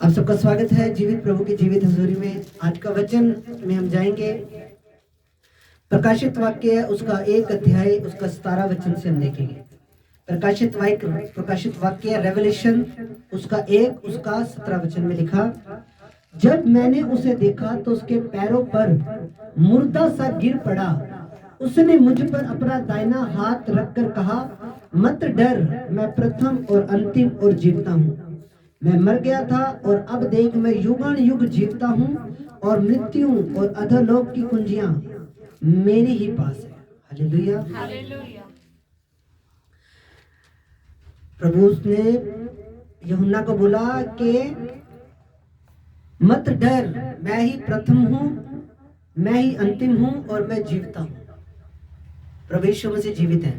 आप सबका स्वागत है जीवित प्रभु की जीवित हजूरी में। आज का वचन में हम जाएंगे प्रकाशित वाक्य उसका 1 अध्याय उसका 17 वचन से हम देखेंगे। प्रकाशित वाक्य रेवलेशन उसका 1 उसका 17 वचन में लिखा, जब मैंने उसे देखा तो उसके पैरों पर मुर्दा सा गिर पड़ा। उसने मुझ पर अपना दाहिना हाथ रखकर कहा, मत डर, मैं प्रथम और अंतिम और जीवता हूँ। मैं मर गया था और अब देख मैं युगान युग जीवता हूँ और मृत्यु और अधोलोक की कुंजियां मेरी ही पास है। Hallelujah, hallelujah. प्रभु ने यूहन्ना को बोला कि मत डर, मैं ही प्रथम हूँ, मैं ही अंतिम हूँ और मैं जीवता हूँ। प्रभु यीशु मसीह जीवित है।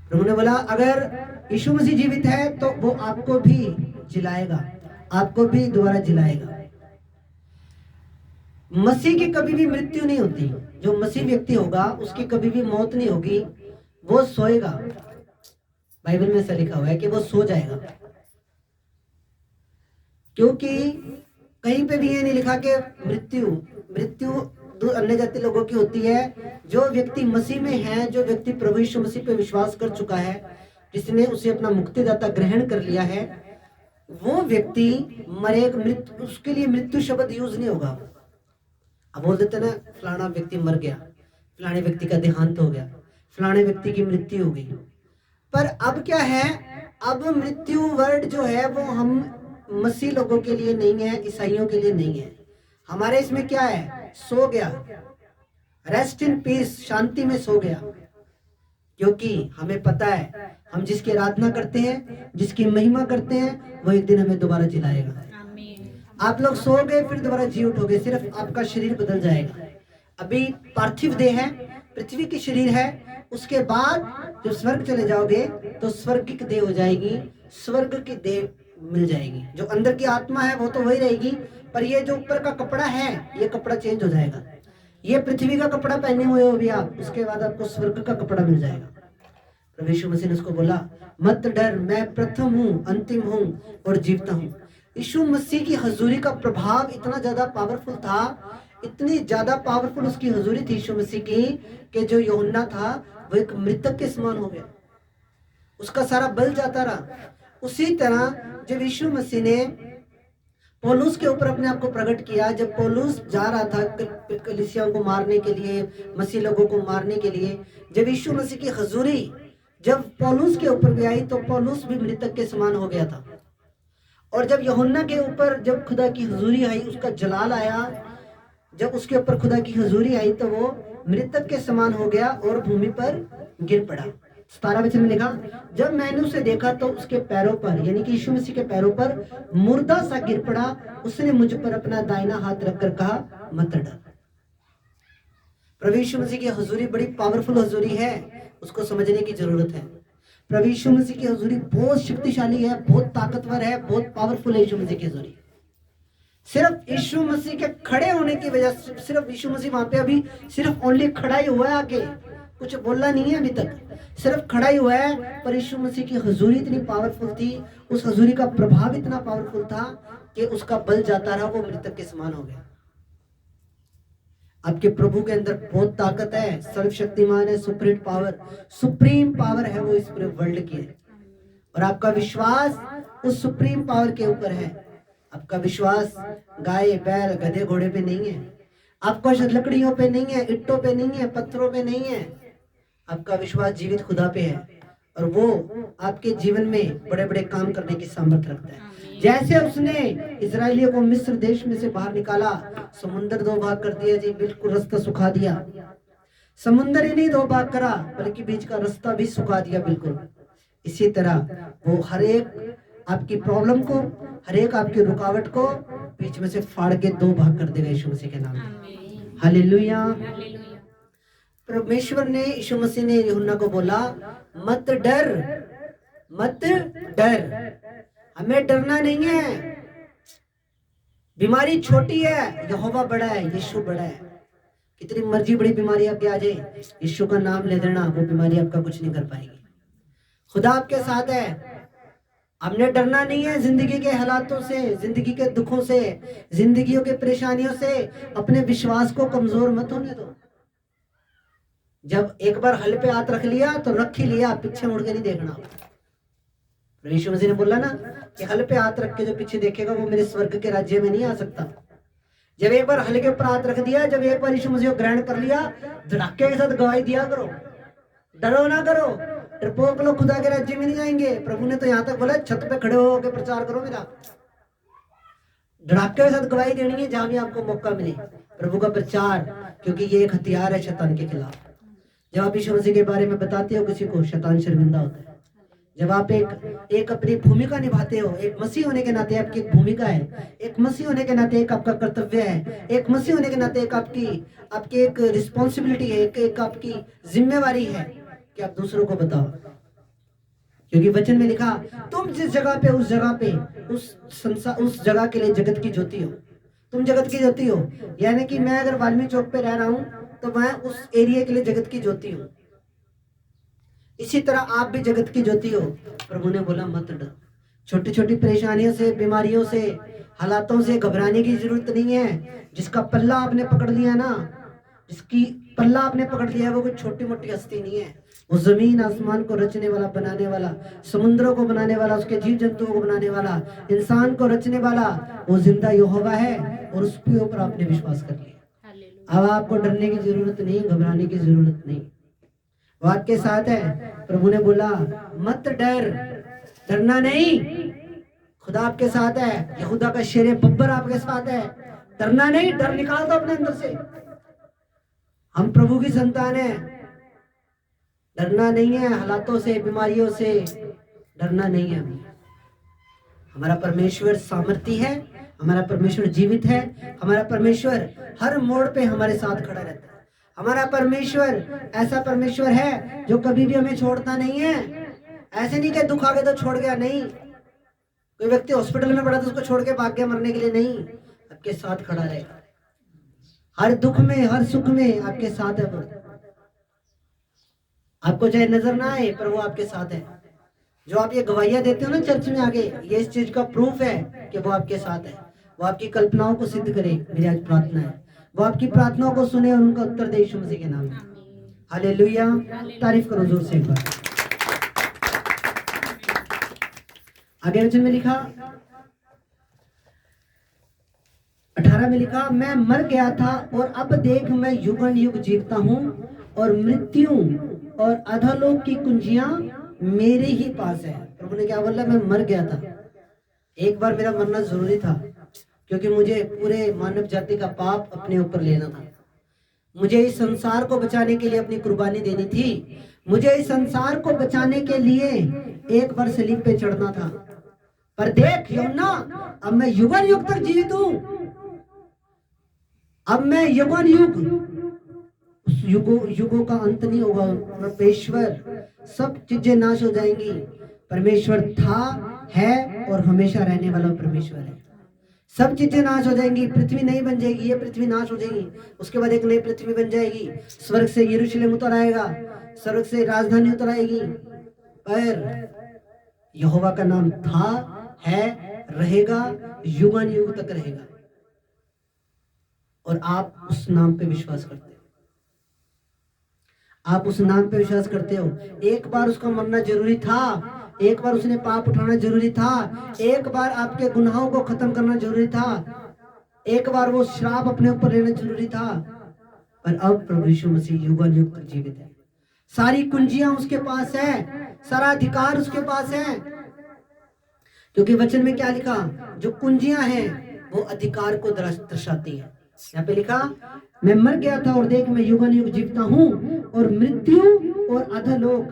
प्रभु ने बोला अगर यीशु मसीह जीवित है तो वो आपको भी जिलाएगा, आपको भी दोबारा जिलाएगा। मसीह की कभी भी मृत्यु नहीं होती। जो मसीह व्यक्ति होगा उसकी कभी भी मौत नहीं होगी, वो सोएगा। बाइबल में ऐसा लिखा हुआ है कि वो सो जाएगा, क्योंकि कहीं पे भी ये नहीं लिखा कि मृत्यु अन्य जाति लोगों की होती है। जो व्यक्ति मसीह में है, जो व्यक्ति प्रभु यीशु मसीह पे विश्वास कर चुका है, जिसने उसे अपना मुक्तिदाता ग्रहण कर लिया है, वो व्यक्ति मरेगा। मृत्यु, उसके लिए मृत्यु शब्द यूज नहीं होगा। अब बोल देते ना, फलाना व्यक्ति मर गया, फलाने व्यक्ति का देहांत हो गया, फलाने व्यक्ति की मृत्यु हो गई। पर अब क्या है, अब मृत्यु वर्ड जो है वो हम मसीह लोगों के लिए नहीं है, ईसाइयों के लिए नहीं है। हमारे इसमें क्या है, सो गया, रेस्ट इन पीस, शांति में सो गया। क्योंकि हमें पता है हम जिसकी आराधना करते हैं, जिसकी महिमा करते हैं, वो एक दिन हमें दोबारा जिलाएगा। आप लोग सो गए फिर दोबारा जी उठोगे, सिर्फ आपका शरीर बदल जाएगा। अभी पार्थिव देह है, पृथ्वी की शरीर है, उसके बाद जब स्वर्ग चले जाओगे तो स्वर्ग की देह हो जाएगी, स्वर्ग की देह मिल जाएगी। जो अंदर की आत्मा है वो तो वही रहेगी, पर ये जो ऊपर का कपड़ा है, ये कपड़ा चेंज हो जाएगा। ये पृथ्वी का कपड़ा पहने हुए हो अभी आप, उसके बाद आपको स्वर्ग का कपड़ा मिल जाएगा। प्रभु यीशु मसीह ने उसको बोला, मत डर, मैं प्रथम हूँ, अंतिम हूँ और जीवता हूँ। यीशु मसीह की हजूरी का प्रभाव इतना ज्यादा पावरफुल था, इतनी ज्यादा पावरफुल उसकी हजूरी थी यीशु मसीह की, कि जो यूहन्ना था वो एक मृतक के समान हो गया, उसका सारा बल जाता रहा। उसी तरह जब यीशु मसीह ने पौलुस के ऊपर अपने आप को प्रकट किया, जब पौलुस जा रहा था कलीसियाओं को मारने के लिए, मसीह लोगों को मारने के लिए, जब यीशु मसीह की हजूरी जब पौलुस के ऊपर भी आई तो पौलुस भी मृतक के समान हो गया था। और जब यूहन्ना के ऊपर जब खुदा की हजूरी आई, उसका जलाल आया, जब उसके ऊपर खुदा की हजूरी आई तो वो मृतक के समान हो गया और भूमि पर गिर पड़ा। 17 वचन में लिखा, जब मैंने उसे देखा तो उसके पैरों पर, यानी कि यीशु मसीह के पैरों पर मुर्दा सा गिर पड़ा। उसने मुझ पर अपना दाहिना हाथ रखकर कहा, मत डर। प्रभु यीशु मसीह की हजूरी बड़ी पावरफुल हजूरी है, उसको समझने की जरूरत है। प्रभु यीशु मसीह की हजूरी बहुत शक्तिशाली है, बहुत ताकतवर है, बहुत पावरफुल है। यीशु मसीह की हजूरी सिर्फ यीशु मसीह के खड़े होने की वजह से, सिर्फ यीशु मसीह वहां पे अभी सिर्फ ओनली खड़ा ही हुआ है, आके कुछ बोला नहीं है अभी तक, सिर्फ खड़ा ही हुआ है। पर यीशु मसीह की हजूरी इतनी पावरफुल थी, उस हजूरी का प्रभाव इतना पावरफुल था कि उसका बल जाता रहा, वो मृतक के समान हो गया। आपके प्रभु के अंदर बहुत ताकत है, सर्वशक्तिमान है, सुप्रीम पावर है, वो इस पूरे वर्ल्ड की है। और आपका विश्वास उस सुप्रीम पावर के ऊपर है। आपका विश्वास गाय बैल गधे घोड़े पे नहीं है, आपका लकड़ियों पे नहीं है, इट्टों पे नहीं है, पत्थरों पे नहीं है। आपका विश्वास जीवित खुदा पे है, और वो आपके जीवन में बड़े बड़े काम करने की सामर्थ्य रखता है। जैसे उसने इजरायलियों को मिस्र देश में से बाहर निकाला, समुद्र 2 भाग कर दिया जी, बिल्कुल रास्ता सुखा दिया। समुद्र ही नहीं 2 भाग करा, बल्कि बीच का रास्ता भी सुखा दिया बिल्कुल। इसी तरह वो हर एक आपकी प्रॉब्लम को, हर एक आपकी रुकावट को बीच में से फाड़ के 2 भाग कर देगा यीशु मसीह के नाम में। हालेलुया। परमेश्वर ने, यीशु मसीह ने यूहन्ना को बोला, मत डर, मत डर, हमें डरना नहीं है। बीमारी छोटी है, यहोवा बड़ा है, यीशु बड़ा है। कितनी मर्जी बड़ी बीमारी आपके आ जाए, यीशु का नाम ले देना, वो बीमारी आपका कुछ नहीं कर पाएगी। खुदा आपके साथ है, हमने डरना नहीं है जिंदगी के हालातों से, जिंदगी के दुखों से, जिंदगियों के परेशानियों से। अपने विश्वास को कमजोर मत होने दो। जब एक बार हल पे हाथ रख लिया तो रख ही लिया, पीछे मुड़ के नहीं देखना। यीशु मसीह ने बोला ना कि हल पे हाथ रख के जो पीछे देखेगा वो मेरे स्वर्ग के राज्य में नहीं आ सकता। जब एक बार हल के ऊपर हाथ रख दिया, जब एक बार यीशु मसीह को ग्रहण कर लिया, धड़ाके के साथ गवाही दिया करो, डरो ना करो। डरपोक लोग खुदा के राज्य में नहीं जाएंगे। प्रभु ने तो यहाँ तक बोला छत पे खड़े होकर प्रचार करो मेरा। धड़ाके के साथ गवाही देनी है जहां भी आपको मौका मिले, प्रभु का प्रचार, क्योंकि ये एक हथियार है शैतान के खिलाफ। जब आप यीशु मसीह के बारे में बताते हो किसी को, शैतान शर्मिंदा होता है। जब आप एक अपनी भूमिका निभाते हो, एक मसीह होने के नाते आपकी एक भूमिका है, एक मसीह होने के नाते एक आपका कर्तव्य है, एक मसीह होने के नाते एक आपकी एक रिस्पॉन्सिबिलिटी है, एक आपकी जिम्मेवारी है कि आप दूसरों को बताओ। क्योंकि वचन में लिखा, तुम जिस जगह पे उस जगह पे उस जगह के लिए जगत की ज्योति हो। तुम जगत की ज्योति हो, यानी कि मैं अगर वाल्मीकि चौक पे रह रहा हूं तो मैं उस एरिया के लिए जगत की ज्योति हूं। इसी तरह आप भी जगत की ज्योति हो। प्रभु ने बोला मत डर। छोटी छोटी परेशानियों से, बीमारियों से, हालातों से घबराने की जरूरत नहीं है। जिसका पल्ला आपने पकड़ लिया ना, जिसकी पल्ला आपने पकड़ लिया है, वो कोई छोटी मोटी हस्ती नहीं है। वो जमीन आसमान को रचने वाला, बनाने वाला, समुद्रों को बनाने वाला, उसके जीव जंतुओं को बनाने वाला, इंसान को रचने वाला, वो जिंदा यहोवा है। और उसके ऊपर आपने विश्वास कर लिया। अब आपको डरने की जरूरत नहीं, घबराने की जरूरत नहीं। वो आपके साथ है। प्रभु ने बोला मत डर, डरना नहीं, खुदा आपके साथ है। ये खुदा का शेर बब्बर आपके साथ है। डरना नहीं, डर निकाल दो अपने अंदर से। हम प्रभु की संतान है। डरना नहीं है हालातों से, बीमारियों से डरना नहीं है। हमारा परमेश्वर सामर्थी है, हमारा परमेश्वर जीवित है, हमारा परमेश्वर हर मोड़ पे हमारे साथ खड़ा रहता है। हमारा परमेश्वर ऐसा परमेश्वर है जो कभी भी हमें छोड़ता नहीं है। ऐसे नहीं कि दुख आ गया तो छोड़ गया, नहीं। कोई व्यक्ति हॉस्पिटल में पड़ा तो उसको छोड़ के भाग गया मरने के लिए, नहीं। आपके साथ खड़ा रहेगा, हर दुख में, हर सुख में आपके साथ है वो। आपको चाहे नजर ना आए पर वो आपके साथ है। जो आप ये गवाहियां देते हो ना चर्च में आगे, ये इस चीज का प्रूफ है कि वो आपके साथ है। वो आपकी कल्पनाओं को सिद्ध करे, मेरी आज प्रार्थना है। वो आपकी प्रार्थनाओं को सुने और उनका उत्तर दे यीशु मसीह के नाम में। हालेलुया, तारीफ करो जोर से एक बार। आगे वचन में लिखा, 18 में लिखा, मैं मर गया था और अब देख मैं युगन युग जीवता हूँ और मृत्यु और अधोलोक की कुंजियां मेरे ही पास है। प्रभु ने क्या बोला? मैं मर गया था। एक बार मेरा मरना जरूरी था, क्योंकि मुझे पूरे मानव जाति का पाप अपने ऊपर लेना था। मुझे इस संसार को बचाने के लिए अपनी कुर्बानी देनी थी। मुझे इस संसार को बचाने के लिए एक बार सलीब पे चढ़ना था। पर देख यूहन्ना, अब मैं युगन युग तक जीवित हूं। अब मैं युगन युग, उस युगों का अंत नहीं होगा। परमेश्वर, सब चीजें नाश हो जाएंगी। परमेश्वर था, है और हमेशा रहने वाला परमेश्वर है। सब चीजें नाश हो जाएंगी, पृथ्वी नहीं बन जाएगी, ये पृथ्वी नाश हो जाएगी। उसके बाद एक नई पृथ्वी बन जाएगी। स्वर्ग से यरूशलेम उतर आएगा, स्वर्ग से राजधानी उतर आएगी। पर यहोवा का नाम था, है, रहेगा, युगान युग तक रहेगा। और आप उस नाम पे विश्वास करते हो। आप उस नाम पे विश्वास करते हो। एक बार उसका मरना जरूरी था, एक बार उसने पाप उठाना जरूरी था, एक बार आपके गुनाहों को खत्म करना जरूरी था, एक बार वो श्राप अपने ऊपर लेना जरूरी था। पर अब प्रभु यीशु मसीह युगान युग तक जीवित है। सारी कुंजियां उसके पास है, सारा अधिकार उसके पास है। क्योंकि वचन में क्या लिखा? जो कुंजियां हैं वो अधिकार को दर्शाती है। यहाँ पे लिखा, मैं मर गया था और देख मैं युगान युग जीवता हूँ और मृत्यु और अधोलोक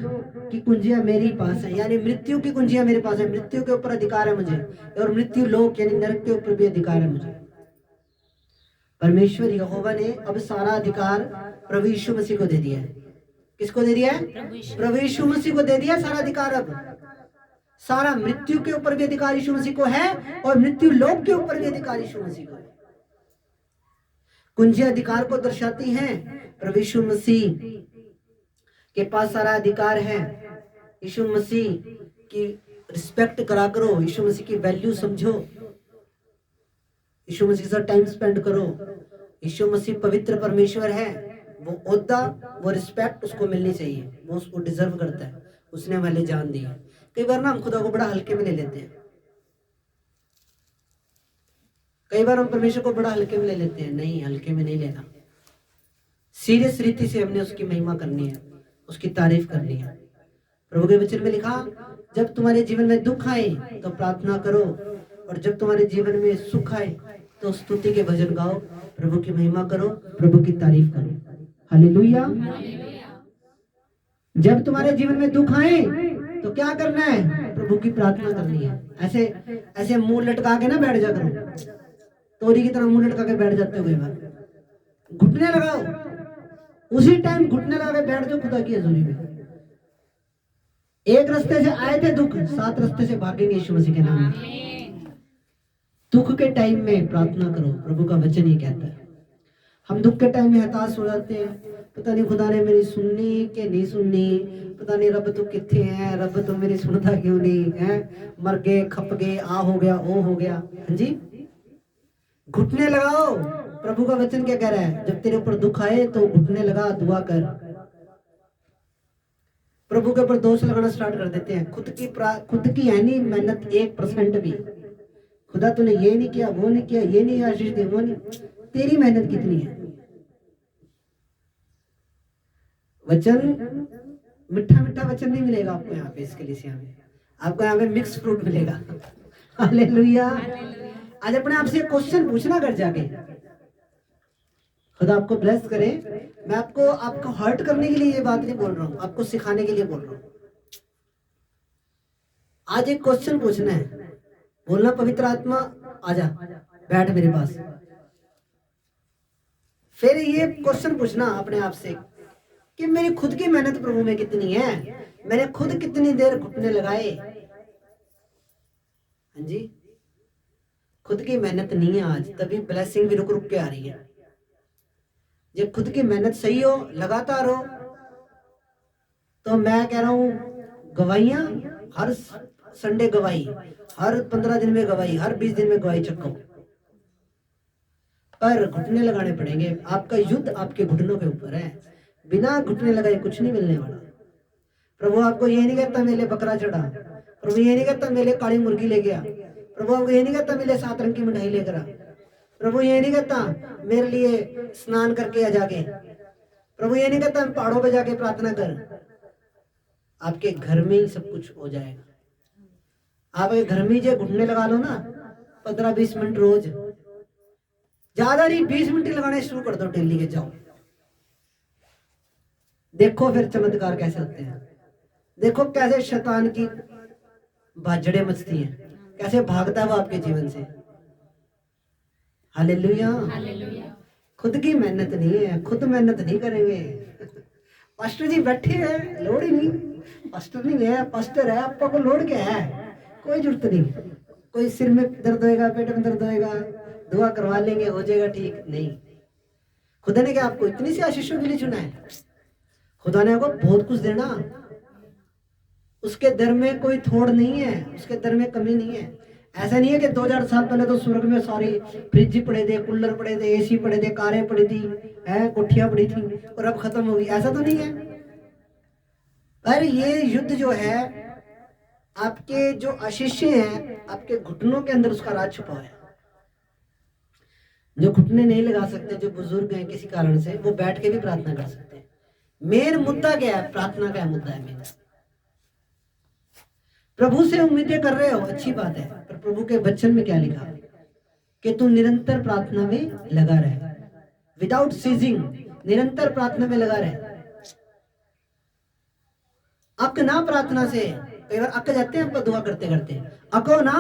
की कुंजियां मेरे पास है। यानी मृत्यु की कुंजियां मेरे पास है। मृत्यु के ऊपर अधिकार है मुझे, और मृत्यु लोक यानी नरक के ऊपर भी अधिकार है मुझे। परमेश्वर यहोवा ने अब सारा अधिकार प्रभु यीशु मसीह को दे दिया है। किसको दे दिया है? प्रभु यीशु मसीह को दे दिया सारा अधिकार। अब सारा मृत्यु के ऊपर भी अधिकार यीशु मसीह को है और मृत्यु लोक के ऊपर भी अधिकार यीशु मसीह को है। कुंजियां अधिकार को दर्शाती हैं। प्रभु यीशु मसीह के पास सारा अधिकार है। यीशु मसीह की रिस्पेक्ट करा करो, यीशु मसीह की वैल्यू समझो, यीशु मसीह के साथ टाइम स्पेंड करो। यीशु मसीह पवित्र परमेश्वर है, वो ओहदा, वो रिस्पेक्ट उसको मिलनी चाहिए, वो उसको डिजर्व करता है, उसने हमें जान दी है। कई बार ना हम खुदा को बड़ा हल्के में ले लेते हैं, कई बार हम परमेश्वर को बड़ा हल्के में ले लेते हैं। नहीं, हल्के में नहीं लेना, सीरियस रीति से हमने उसकी महिमा करनी है, उसकी तारीफ करनी है। प्रभु के वचन में लिखा, जब तुम्हारे जीवन में दुख आए तो प्रार्थना करो, और जब तुम्हारे जीवन में सुख आए तो स्तुति के भजन गाओ, प्रभु की महिमा करो, प्रभु की तारीफ करो। हालेलुया। जब तुम्हारे जीवन में दुख आए तो क्या करना है? प्रभु की प्रार्थना करनी है। ऐसे ऐसे मुंह लटका के ना बैठ जा करो, तोरी की तरह मुंह लटका के बैठ जाते हो कई बार। घुटने लगाओ, उसी टाइम घुटने लगा के बैठ जाओ खुदा की हजूरी में। एक रास्ते से आए थे दुख, 7 रास्ते से भागेंगे यीशु मसीह के नाम में। दुख के टाइम में प्रार्थना करो, प्रभु का वचन ही कहता है। हम दुख के टाइम में हताश हो जाते हैं, पता नहीं खुदा ने मेरी सुननी कि नहीं सुननी, पता नहीं रब तू किथे है, रब तू मेरी सुनता क्यों नहीं है, मर गए, खप गए, आ हो गया, ओ हो गया। हाँ जी, घुटने लगाओ। प्रभु का वचन क्या कह रहा है? जब तेरे ऊपर दुख आए तो घुटने लगा, दुआ कर। प्रभु के ऊपर दोष लगाना स्टार्ट कर देते हैं, खुद की है नहीं मेहनत 1% भी। खुदा तूने ये नहीं किया, वो नहीं किया, ये नहीं आशीष दी, वो नहीं, तेरी मेहनत कितनी है? वचन मीठा मीठा वचन नहीं मिलेगा आपको यहाँ पे, इसके लिए आपको यहाँ पे मिक्स फ्रूट मिलेगा। हालेलुया। आज अपने आप से क्वेश्चन पूछना कर जाके, खुदा आपको ब्लेस करे। मैं आपको हर्ट करने के लिए ये बात नहीं बोल रहा हूँ, आपको सिखाने के लिए बोल रहा हूँ। आज एक क्वेश्चन पूछना है, बोलना, पवित्र आत्मा आजा बैठ मेरे पास। फिर ये क्वेश्चन पूछना अपने आप से कि मेरी खुद की मेहनत प्रभु में कितनी है, मैंने खुद कितनी देर घुटने लगाए। हाँ जी, खुद की मेहनत नहीं है आज, तभी ब्लेसिंग भी रुक रुक के आ रही है। जब खुद की मेहनत सही हो, लगातार हो, तो मैं कह रहा हूं गवाहियां, हर संडे गवाही, हर 15 दिन में गवाही, हर 20 दिन में गवाही चक्को, पर घुटने लगाने पड़ेंगे। आपका युद्ध आपके घुटनों के ऊपर है, बिना घुटने लगाए कुछ नहीं मिलने वाला। प्रभु आपको ये नहीं कहता मेरे लिए बकरा चढ़ा, प्रभु ये नहीं कहता मेरे लिए काली मुर्गी ले गया, प्रभु आपको ये नहीं कहता मेरे लिए 7 रंग की मिठाई लेकर आ, प्रभु ये नहीं कहता मेरे लिए स्नान करके आ जाके, प्रभु ये नहीं कहता पहाड़ों पे जाके प्रार्थना कर। आपके घर में ही सब कुछ हो जाएगा। आप घर में जो घुटने लगा लो ना, 15-20 मिनट रोज, ज्यादा नहीं, 20 मिनट लगाने शुरू कर दो डेली के, जाओ देखो फिर चमत्कार कैसे होते हैं। देखो कैसे शैतान की भाजड़े मचती हैं, कैसे भागता है वो आपके जीवन से। हालेलुया। खुद की मेहनत नहीं है, खुद मेहनत नहीं करेंगे। पास्टर जी बैठे हैं, लोड ही नहीं, पास्टर नहीं है, पास्टर है, आपका को लोड क्या है? कोई जरूरत नहीं। कोई सिर में दर्द होएगा, पेट में दर्द होएगा, दुआ करवा लेंगे, हो जाएगा ठीक, नहीं। खुदा ने क्या आपको इतनी सी आशीषों के लिए चुना है? खुदा ने आपको बहुत कुछ देना, उसके दर में कोई थोड़ नहीं है, उसके दर में कमी नहीं है। ऐसा नहीं है कि 2000 साल पहले तो स्वर्ग में सारी फ्रिज पड़े थे, कूलर पड़े थे, एसी पड़े थे, कारें पड़ी थी, कोठियां पड़ी थी, और अब खत्म हो गई, ऐसा तो नहीं है। पर ये युद्ध जो है, आपके जो आशीषें हैं, आपके घुटनों के अंदर उसका राज छुपा है। जो घुटने नहीं लगा सकते, जो बुजुर्ग हैं किसी कारण से, वो बैठ के भी प्रार्थना कर सकते हैं। मेन मुद्दा क्या है? प्रार्थना का मुद्दा है मेन। प्रभु से उम्मीदें कर रहे हो, अच्छी बात है, पर प्रभु के वचन में क्या लिखा कि तू निरंतर प्रार्थना में लगा रहे, विदाउट सीजिंग, निरंतर प्रार्थना में लगा रहे। अक ना प्रार्थना से, कई बार अक जाते हैं आप दुआ करते करते, अको ना।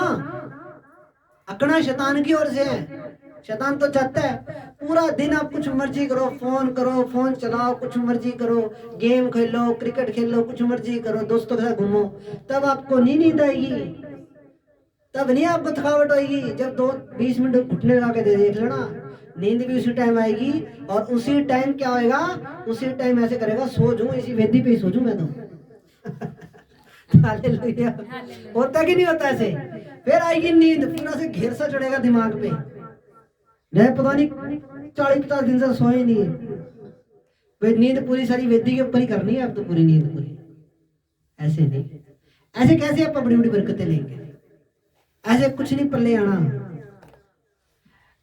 अकना शैतान की ओर से है। शैतान तो चाहता है पूरा दिन आप कुछ मर्जी करो, फोन चलाओ, कुछ मर्जी करो, गेम खेलो, क्रिकेट खेलो, कुछ मर्जी करो, दोस्तों के साथ घूमो, तब आपको नींद आएगी, तब नहीं आपको थकावट होगी। जब 20 मिनट घुटने लगा के देख लेना, नींद भी उसी टाइम आएगी, और उसी टाइम क्या होएगा, उसी टाइम ऐसे करेगा, सो जाऊं, इसी वेदी पे ही सो जाऊं मैं तो। हालेलुया। होता कि नहीं होता ऐसे? फिर आएगी नींद, पूरा से घेर सा चढ़ेगा दिमाग पे, नहीं पता नहीं 40-50 दिन से सोए नहीं है। भाई नींद पूरी सारी वेदी के ऊपर ही करनी है अब तो, पूरी नींद पूरी। ऐसे नहीं, ऐसे कैसे आप बड़ी बड़ी बरकतें लेंगे? ऐसे कुछ नहीं पल्ले आना।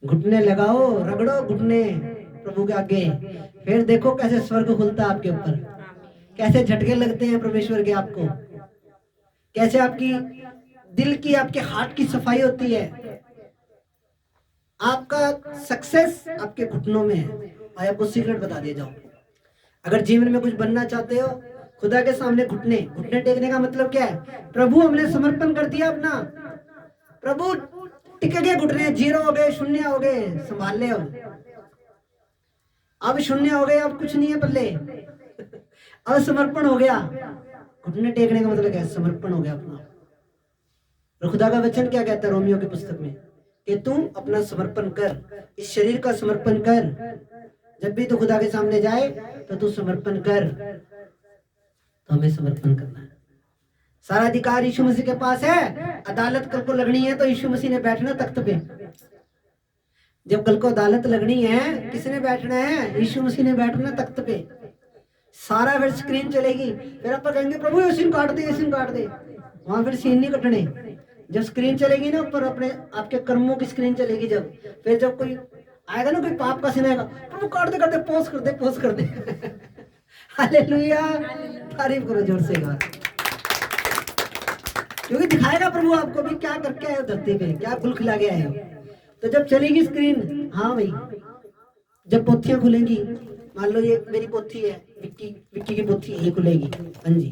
घुटने लगाओ, रगड़ो घुटने प्रभु के आगे, फिर देखो कैसे स्वर्ग खुलता है आपके ऊपर, कैसे झटके लगते हैं परमेश्वर के आपको, कैसे आपकी दिल की, आपके हार्ट की सफाई होती है। आपका सक्सेस आपके घुटनों में है। और आपको सीक्रेट बता दिया जाओ, अगर जीवन में कुछ बनना चाहते हो, खुदा के सामने घुटने टेकने का मतलब क्या है? प्रभु हमने समर्पण कर दिया अपना, प्रभु टिक गए घुटने, 0 हो गए, 0 हो गए, संभाल ले अब 0 हो गए, अब कुछ नहीं है पल्ले, अब समर्पण हो गया। घुटने टेकने का मतलब क्या है? समर्पण हो गया अपना। और खुदा का वचन क्या कहता है रोमियो की पुस्तक में, कि तू अपना समर्पण कर, इस शरीर का समर्पण कर। जब भी तू खुदा के सामने जाए तो तू समर्पण कर। तो हमें समर्पण करना है। सारा अधिकार यीशु मसीह के पास है। अदालत कल को लगनी है तो यीशु मसीह ने बैठना तख्त पे। जब कल को अदालत लगनी है, किसने बैठना है? यीशु मसीह ने बैठना तख्त पे। सारा फिर स्क्रीन चलेगी, फिर आप कहेंगे प्रभु ये सीन काट दे, ये सीन काट दे। वहां फिर सीन नहीं कटने। जब स्क्रीन चलेगी ना ऊपर, अपने आपके कर्मों की स्क्रीन चलेगी, जब फिर जब कोई आएगा ना, कोई पाप का सीन आएगा, प्रभु काट दे, कर दे, पोज कर दे, पोज कर दे। हालेलुया, तारीफ करो जोर से एक बार, क्योंकि दिखाएगा प्रभु आपको भी क्या करके आए हो धरती पे, क्या खुल खिला के आए हो। तो जब चलेगी स्क्रीन, हाँ भाई, जब पोथियां खुलेंगी, मान लो ये मेरी पोथी है, विक्की की पोथी है, ये खुलेगी। हाँ जी,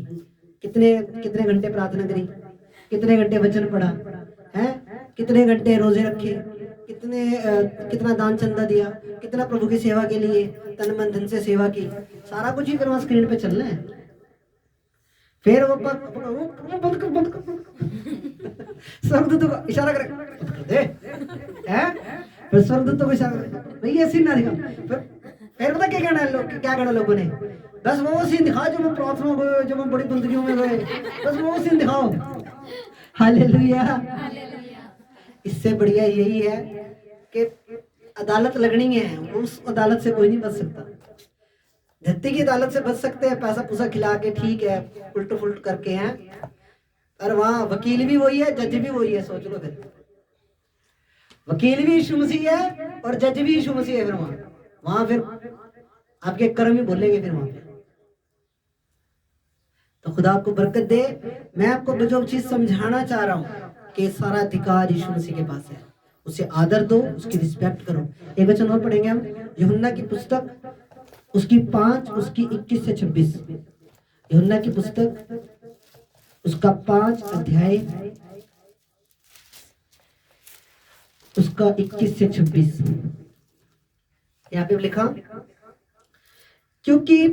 कितने घंटे प्रार्थना करी, कितने घंटे वचन पढ़ा है, कितने घंटे रोजे रखे, कितना दान चंदा दिया, कितना प्रभु की सेवा के लिए तन मन धन से सेवा की, सारा कुछ ही फिर वहां स्क्रीन पे चलना है। फिर वो बंद कर स्वर्गदूतों को इशारा करे, बंद कर दे, हैं? फिर स्वर्गदूतों को इशारा करे, नहीं ये सीन ना दिखा। फिर पता क्या कहना है क्या कहना लोगों ने? बस वो सीन दिखाओ जो मैं प्रार्थना गए, जो मैं बड़ी बंदगियों में गए, बस वो सीन दिखाओ। हालेलुया। इससे बढ़िया यही है कि अदालत लगनी है, उस अदालत से कोई नहीं बच सकता। धरती की अदालत से बच सकते हैं, पैसा पूसा खिला के, ठीक है, उल्ट फुल्ट करके हैं, और वहां वकील भी वही है, जज भी वही है। सोच लो, फिर वकील भी यीशु मसीह है और जज भी यीशु मसीह है। फिर वहां फिर आपके कर्म ही बोलेंगे फिर वहां पे। तो खुदा आपको बरकत दे। मैं आपको जो चीज समझाना चाह रहा हूं कि सारा अधिकार यीशु मसीह के पास है, उसे आदर दो, उसकी रिस्पेक्ट करो। एक वचन और पढ़ेंगे हम, यूहन्ना की पुस्तक उसकी 5 उसकी 21 से 26। यूहन्ना की पुस्तक उसका 5 अध्याय उसका 21 से 26। यहाँ पे लिखा, क्योंकि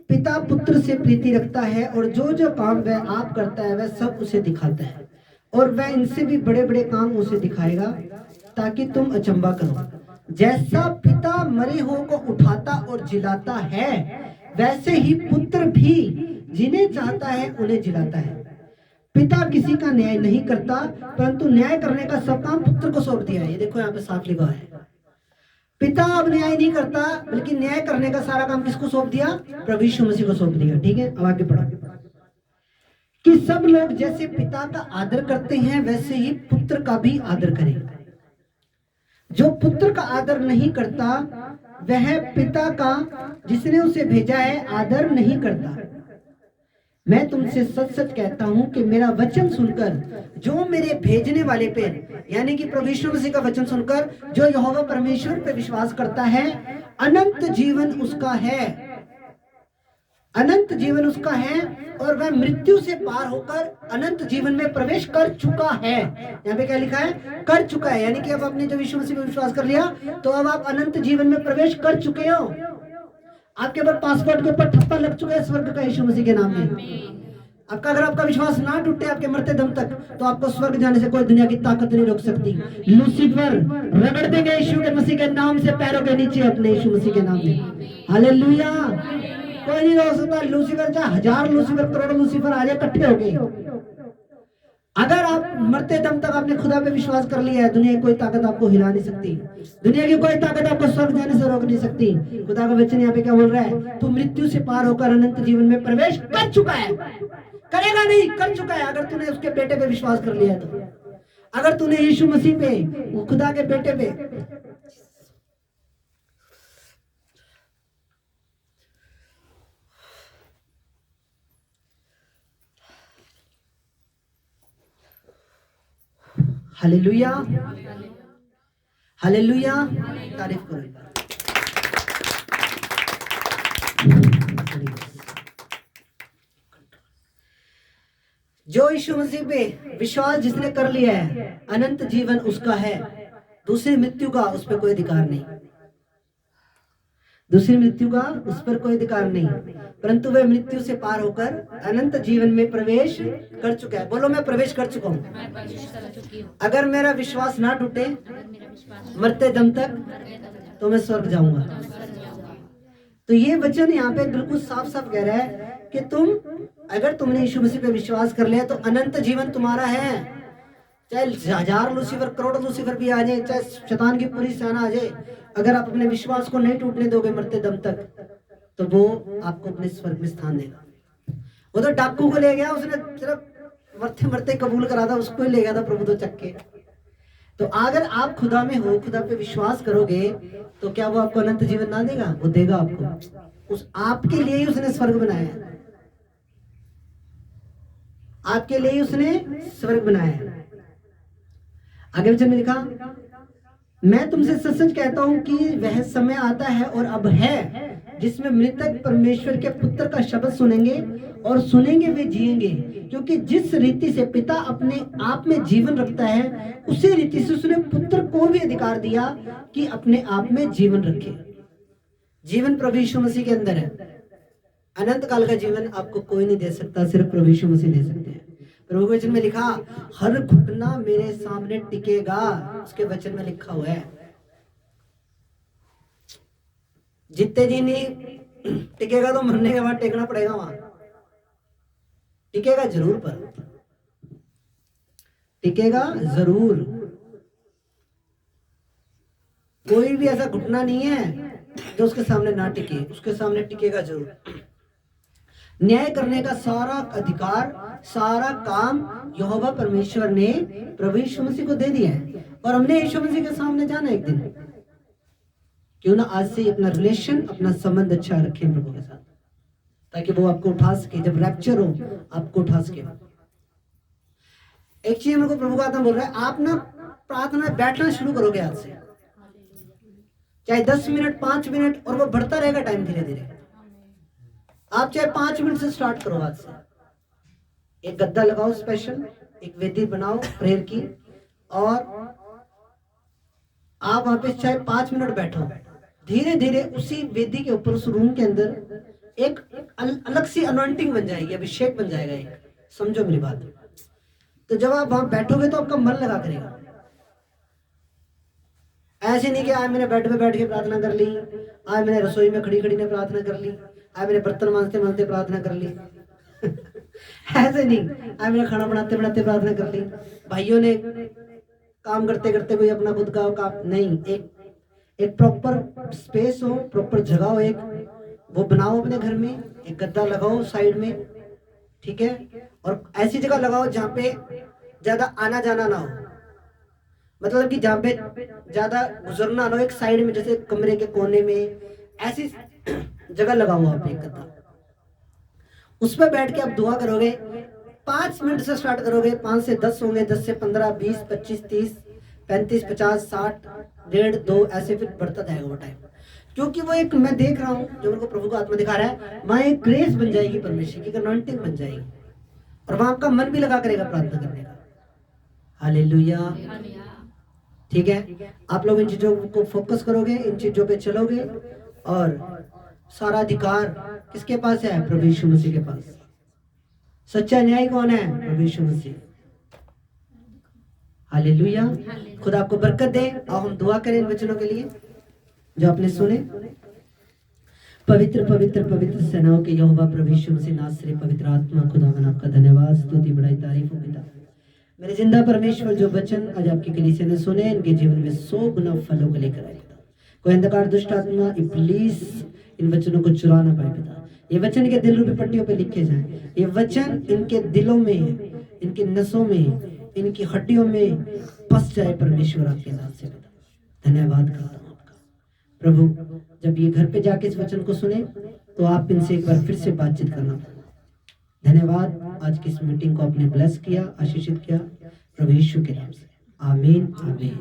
पिता पुत्र से प्रीति रखता है और जो जो काम वह आप करता है वह सब उसे दिखाता है, और वह इनसे भी बड़े बड़े काम उसे दिखाएगा ताकि तुम अचंभा करो। जैसा पिता मरे हुओं को उठाता और जिलाता है, वैसे ही पुत्र भी जिन्हें चाहता है उन्हें जिलाता है। पिता किसी का न्याय नहीं करता, परंतु न्याय करने का सब काम पुत्र को सौंप दिया है। ये देखो यहाँ पे साफ लिखा है, पिता अब न्याय नहीं करता, बल्कि न्याय करने का सारा काम किसको सौंप दिया? प्रभु यीशु मसीह को सौंप दिया। ठीक है, अब आगे पढ़ो कि सब लोग जैसे पिता का आदर करते हैं वैसे ही पुत्र का भी आदर करें। जो पुत्र का आदर नहीं करता वह पिता का जिसने उसे भेजा है आदर नहीं करता। मैं तुमसे सच सच कहता हूं कि मेरा वचन सुनकर जो मेरे भेजने वाले पे, यानी कि प्रभु यीशु मसीह का वचन सुनकर जो यहोवा परमेश्वर पे विश्वास करता है, अनंत जीवन उसका है, अनंत जीवन उसका है, और वह मृत्यु से पार होकर अनंत जीवन में प्रवेश कर चुका है। यहाँ पे क्या लिखा है? कर चुका है, यानी कि अब आपने जब यीशु मसीह पे विश्वास कर लिया तो अब आप अनंत जीवन में प्रवेश कर चुके हो। आपके ऊपर पासपोर्ट के ऊपर ठप्पा लग चुका है स्वर्ग का यीशु मसीह के नाम में। आपका अगर आपका विश्वास ना टूटे आपके मरते दम तक, तो आपको स्वर्ग जाने से कोई दुनिया की ताकत नहीं रोक सकती। लूसीफर रगड़ देंगे यीशु के मसीह के नाम से पैरों के नीचे, अपने यीशु मसीह के नाम में। हालेलुया। कोई नहीं रोक सकता। लूसीफर चाहे 1000 लूसीफर करोड़ लूसीफर आ जाए इकट्ठे हो गए, अगर आप मरते दम तक आपने खुदा पे विश्वास कर लिया है, दुनिया की कोई ताकत आपको हिला नहीं सकती, दुनिया की कोई ताकत आपको स्वर्ग जाने से रोक नहीं सकती। खुदा का वचन यहाँ पे क्या बोल रहा है, तू मृत्यु से पार होकर अनंत जीवन में प्रवेश कर चुका है, करेगा नहीं, कर चुका है। अगर तूने उसके बेटे पे विश्वास कर लिया तो, अगर तूने यीशु मसीह पे, खुदा के बेटे पे, हालेलुया, हालेलुया, तारीफ करो। जो यीशु मसीह पे विश्वास जिसने कर लिया है, अनंत जीवन उसका है, दूसरी मृत्यु का उस पर कोई अधिकार नहीं, दूसरी मृत्यु का उस पर कोई अधिकार नहीं, परंतु वह मृत्यु से पार होकर अनंत जीवन में प्रवेश कर चुका है। बोलो मैं प्रवेश कर चुका हूँ। अगर मेरा विश्वास ना टूटे मरते दम तक तो मैं स्वर्ग जाऊंगा। तो ये वचन यहाँ पे बिल्कुल साफ साफ कह रहा है कि तुम, अगर तुमने यीशु मसीह पे विश्वास कर लिया तो अनंत जीवन तुम्हारा है। चाहे 1000 लूसीफर करोड़ लूसीफर भी आ जाए, चाहे शैतान की पूरी सेना आ जाए, अगर आप अपने विश्वास को नहीं टूटने दोगे मरते दम तक, तो वो आपको अपने स्वर्ग में स्थान देगा। वो तो डाकू को ले गया, उसने सिर्फ मरते मरते कबूल करा था, उसको ही ले गया था प्रभु तो चक्के। तो अगर आप खुदा में हो, खुदा पे विश्वास करोगे, तो क्या वो आपको अनंत जीवन ना देगा? वो देगा आपको। उस आपके लिए ही उसने स्वर्ग बनाया है, आपके लिए ही उसने स्वर्ग बनाया है। आगे वचन में लिखा, मैं तुमसे सच सच कहता हूं कि वह समय आता है और अब है जिसमें मृतक परमेश्वर के पुत्र का शब्द सुनेंगे, और सुनेंगे वे जिएंगे, क्योंकि जिस रीति से पिता अपने आप में जीवन रखता है, उसी रीति से उसने पुत्र को भी अधिकार दिया कि अपने आप में जीवन रखे। जीवन प्रभु यीशु मसीह के अंदर है। अनंत काल का जीवन आपको कोई नहीं दे सकता, सिर्फ प्रभु यीशु मसीह दे सकते हैं। प्रभु के वचन में लिखा, हर घुटना मेरे सामने टिकेगा, उसके वचन में लिखा हुआ है। जितने जी नहीं टिकेगा तो मरने के बाद टेकना पड़ेगा, वहां टिकेगा जरूर, पर टिकेगा जरूर। कोई भी ऐसा घुटना नहीं है जो उसके सामने ना टिके, उसके सामने टिकेगा जरूर। न्याय करने का सारा अधिकार, सारा काम यहोवा परमेश्वर ने प्रभु यीशु मसीह को दे दिया है, और हमने यीशु मसीह के सामने जाना एक दिन। क्यों ना आज से अपना रिलेशन, अपना संबंध अच्छा रखें प्रभु के साथ, ताकि वो आपको उठा सके, जब रैप्चर हो आपको उठा सके। एक चीज मेरे को प्रभु का आत्मा बोल रहा है, आप ना प्रार्थना में बैठना शुरू करोगे आज से, चाहे 10 मिनट 5 मिनट, और वो बढ़ता रहेगा टाइम धीरे धीरे। आप चाहे 5 मिनट से स्टार्ट करो आज से। एक गद्दा लगाओ स्पेशल, एक वेदी बनाओ प्रेयर की, और आप वहां पे चाहे 5 मिनट बैठो। धीरे धीरे उसी वेदी के ऊपर, उस रूम के अंदर एक अलग सी अनॉइंटिंग बन जाएगी, अभिषेक बन जाएगा एक। समझो मेरी बात। तो जब आप वहां बैठोगे तो आपका मन लगा करेगा। ऐसे नहीं कि आज मैंने बेड पे बैठ के प्रार्थना कर ली, आज मैंने रसोई में खड़ी खड़ी ने प्रार्थना कर ली, आज मैंने बर्तन मांजते मांजते प्रार्थना कर ली ऐसे नहीं, आज मैंने खाना बनाते बनाते प्रार्थना कर ली, भाइयों ने काम करते करते कोई अपना खुद का काम नहीं। एक प्रॉपर स्पेस हो, प्रॉपर जगह हो, एक वो बनाओ अपने घर में, एक गद्दा लगाओ साइड में, ठीक है, और ऐसी जगह लगाओ जहाँ पे ज्यादा आना जाना ना हो, मतलब कि जहाँ पे ज्यादा गुजरना ना हो, एक साइड में, जैसे कमरे के कोने में, ऐसी जगह लगाओ आप एक गद्दा। उस पर बैठ के आप दुआ करोगे। 5 मिनट से स्टार्ट करोगे, 5 से 10 होंगे, 10 से 15, 20, 25, 30, 35, 50, 60, 1.5, 2, ऐसे फिर बढ़ता जाएगा वो टाइम। क्योंकि वो एक, मैं देख रहा हूँ जो मेरे को प्रभु का आत्मा दिखा रहा है, वहां एक ग्रेस बन जाएगी, परमेश्वर की अनॉइंटिंग बन जाएगी, और वहां आपका मन भी लगा करेगा प्रार्थना करने का। हालेलुया। ठीक है, आप लोग इन चीजों को फोकस करोगे, इन चीजों पे चलोगे, और सारा अधिकार किसके पास है? प्रभु यीशु मसीह के पास। सच्चा न्याय कौन है? प्रभु यीशु मसीह। हालेलुया। खुदा आपको बरकत दे। आओ हम दुआ करें इन वचनों के लिए जो आपने सुने। पवित्र पवित्र पवित्र सेनाओं के यहोवा प्रभु यीशु मसीह नासरी पवित्र आत्मा खुदावन आपका धन्यवाद स्तुति बड़ाई तारीफ हो पिता। मेरे जिंदा परमेश्वर जो वचन आज आपकी कलीसिया ने सुने इनके जीवन में 100 गुना फलों को लेकर आए पिता। कोई अंधकार दुष्ट आत्मा इब्लीस इन वचनों को चुरा ना पाए पिता। ये वचन के दिल रूपी पट्टियों पे लिखे जाएं। ये वचन इनके दिलों में, इनके नसों में, इनकी हड्डियों में बस जाए परमेश्वर आपके नाम से पिता। धन्यवाद करता हूँ आपका प्रभु। जब ये घर पे जाके इस वचन को सुने तो आप इनसे एक बार फिर से बातचीत करना। धन्यवाद, आज की इस मीटिंग को आपने ब्लेस किया, आशीषित किया प्रभु यीशु के नाम से। आमीन आमीन।